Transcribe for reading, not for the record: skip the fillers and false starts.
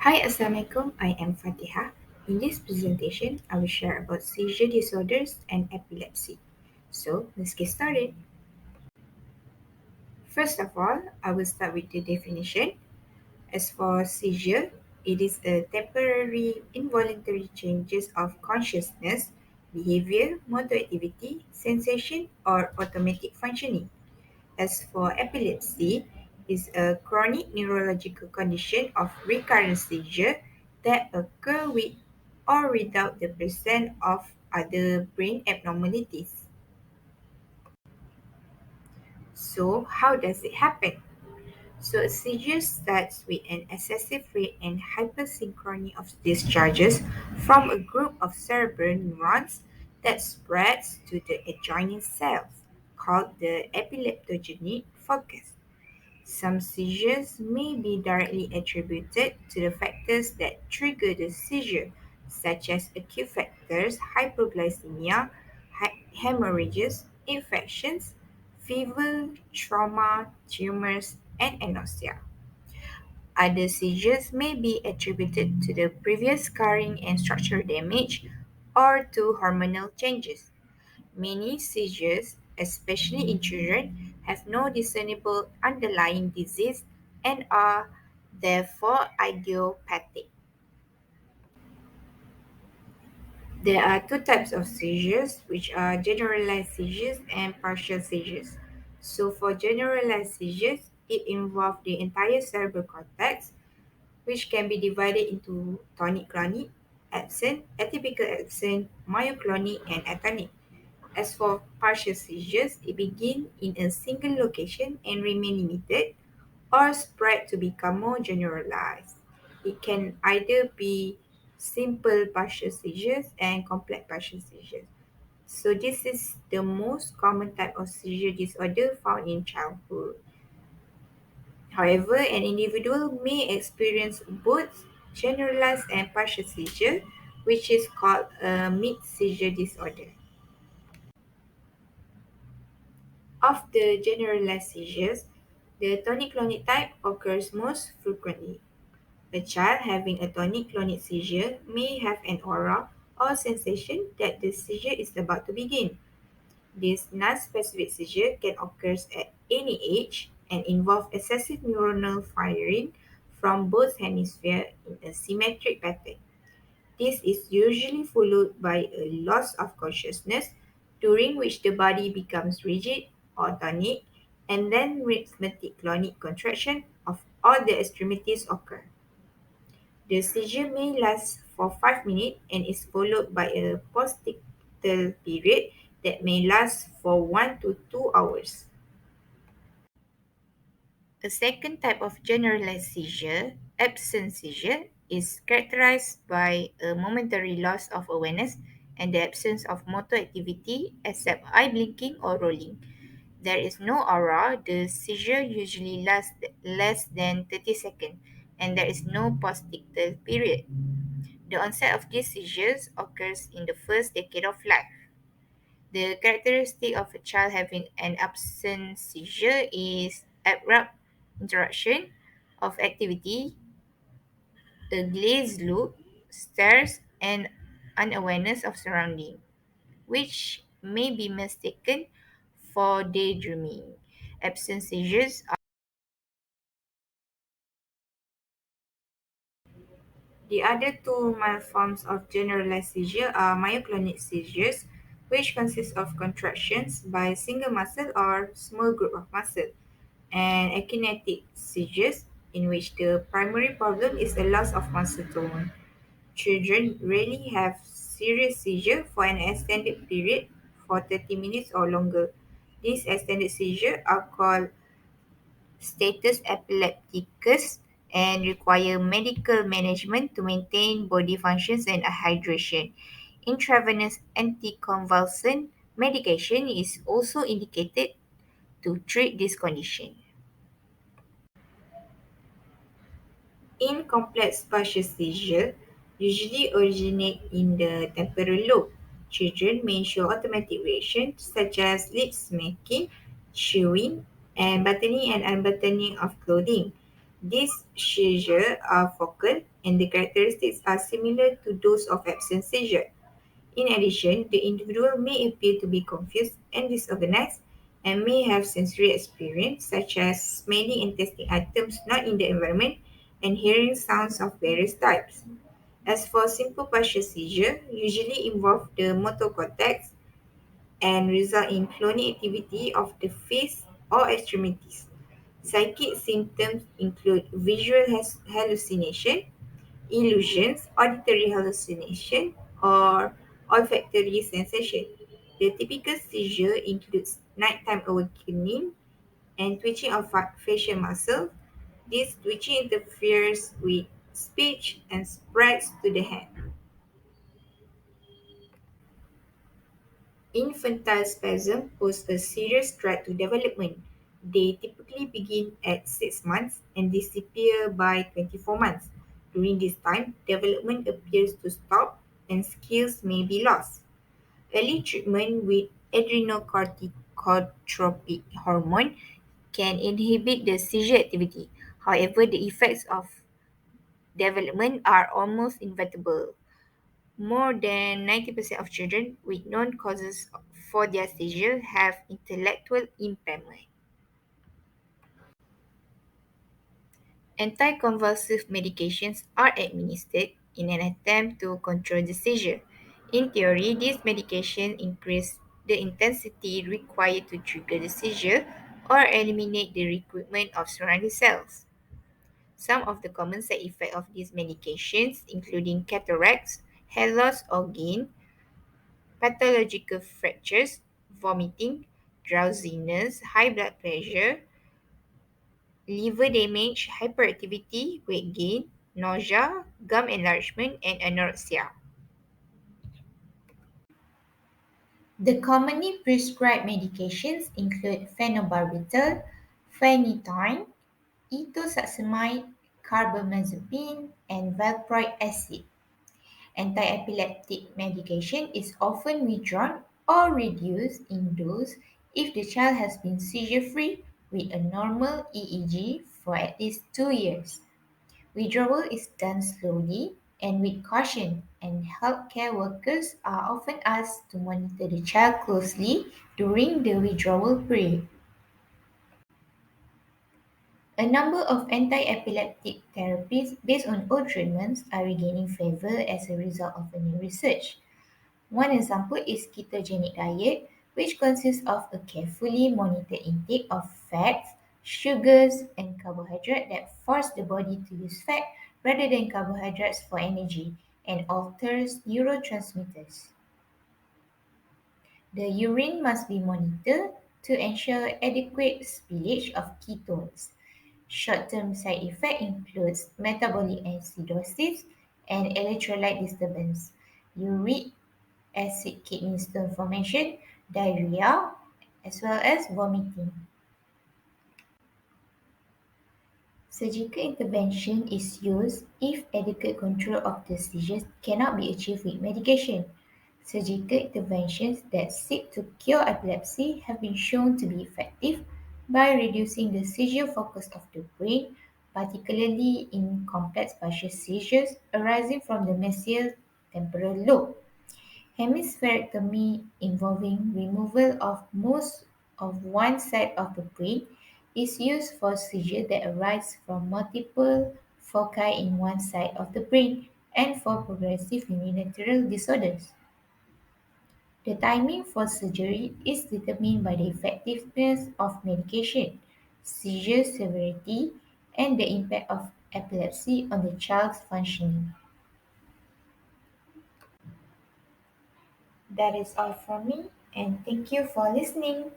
Hi, Assalamualaikum. I am Fatiha. In this presentation, I will share about seizure disorders and epilepsy. So, let's get started. First of all, I will start with the definition. As for seizure, it is a temporary involuntary changes of consciousness, behavior, motor activity, sensation, or automatic functioning. As for epilepsy, is a chronic neurological condition of recurrent seizure that occur with or without the presence of other brain abnormalities. So, how does it happen? So, a seizure starts with an excessive rate and hypersynchrony of discharges from a group of cerebral neurons that spreads to the adjoining cells, called the epileptogenic focus. Some seizures may be directly attributed to the factors that trigger the seizure, such as acute factors, hypoglycemia, hemorrhages, infections, fever, trauma, tumors, and anosmia. Other seizures may be attributed to the previous scarring and structural damage or to hormonal changes. Many seizures, especially in children, have no discernible underlying disease and are therefore idiopathic. There are two types of seizures, which are generalized seizures and partial seizures. So, for generalized seizures, it involves the entire cerebral cortex, which can be divided into tonic-clonic, absent, atypical absent, myoclonic, and atonic. As for partial seizures, it begins in a single location and remain limited or spread to become more generalized. It can either be simple partial seizures and complex partial seizures. So this is the most common type of seizure disorder found in childhood. However, an individual may experience both generalized and partial seizure, which is called a mixed seizure disorder. Of the generalized seizures, the tonic-clonic type occurs most frequently. A child having a tonic-clonic seizure may have an aura or sensation that the seizure is about to begin. This non-specific seizure can occur at any age and involve excessive neuronal firing from both hemispheres in a symmetric pattern. This is usually followed by a loss of consciousness, during which the body becomes rigid or tonic, and then rhythmic clonic contraction of all the extremities occur. The seizure may last for 5 minutes and is followed by a postictal period that may last for 1 to 2 hours. A second type of generalized seizure, absent seizure, is characterized by a momentary loss of awareness and the absence of motor activity except eye blinking or rolling. There is no aura, the seizure usually lasts less than 30 seconds, and there is no postictal period. The onset of these seizures occurs in the first decade of life. The characteristic of a child having an absent seizure is abrupt interruption of activity, a glazed look, stares, and unawareness of surrounding, which may be mistaken for daydreaming. Absent seizures. The other two mild forms of generalized seizure are myoclonic seizures, which consist of contractions by a single muscle or small group of muscle, and akinetic seizures, in which the primary problem is the loss of muscle tone. Children rarely have serious seizure for an extended period for 30 minutes or longer. These extended seizures are called status epilepticus and require medical management to maintain body functions and hydration. Intravenous anticonvulsant medication is also indicated to treat this condition. In complex partial seizure, usually originate in the temporal lobe. Children may show automatic reactions such as lip smacking, chewing, and buttoning and unbuttoning of clothing. These seizures are focal and the characteristics are similar to those of absent seizure. In addition, the individual may appear to be confused and disorganized and may have sensory experience such as smelling and tasting items not in the environment and hearing sounds of various types. As for simple partial seizure, usually involve the motor cortex and result in cloning activity of the face or extremities. Psychic symptoms include visual hallucination, illusions, auditory hallucination, or olfactory sensation. The typical seizure includes nighttime awakening and twitching of facial muscle. This twitching interferes with speech and spreads to the hand. Infantile spasm pose a serious threat to development. They typically begin at 6 months and disappear by 24 months. During this time, development appears to stop and skills may be lost. Early treatment with adrenocorticotropic hormone can inhibit the seizure activity. However, the effects of development are almost inevitable. More than 90% of children with known causes for their seizure have intellectual impairment. Anticonvulsive medications are administered in an attempt to control the seizure. In theory, these medications increase the intensity required to trigger the seizure or eliminate the recruitment of surrounding cells. Some of the common side effects of these medications, including cataracts, hair loss or gain, pathological fractures, vomiting, drowsiness, high blood pressure, liver damage, hyperactivity, weight gain, nausea, gum enlargement, and anorexia. The commonly prescribed medications include phenobarbital, phenytoin, etosuximide, carbamazepine, and valproic acid. Anti-epileptic medication is often withdrawn or reduced in dose if the child has been seizure-free with a normal EEG for at least 2 years. Withdrawal is done slowly and with caution, and healthcare workers are often asked to monitor the child closely during the withdrawal period. A number of anti-epileptic therapies based on old treatments are regaining favor as a result of a new research. One example is ketogenic diet, which consists of a carefully monitored intake of fats, sugars, and carbohydrate that force the body to use fat rather than carbohydrates for energy and alters neurotransmitters. The urine must be monitored to ensure adequate spillage of ketones. Short-term side effect includes metabolic acidosis and electrolyte disturbance, uric acid kidney stone formation, diarrhea, as well as vomiting. Surgical intervention is used if adequate control of the seizures cannot be achieved with medication. Surgical interventions that seek to cure epilepsy have been shown to be effective by reducing the seizure focus of the brain, particularly in complex partial seizures arising from the mesial temporal lobe. Hemispherectomy, involving removal of most of one side of the brain, is used for seizures that arise from multiple foci in one side of the brain and for progressive unilateral disorders. The timing for surgery is determined by the effectiveness of medication, seizure severity, and the impact of epilepsy on the child's functioning. That is all from me, and thank you for listening.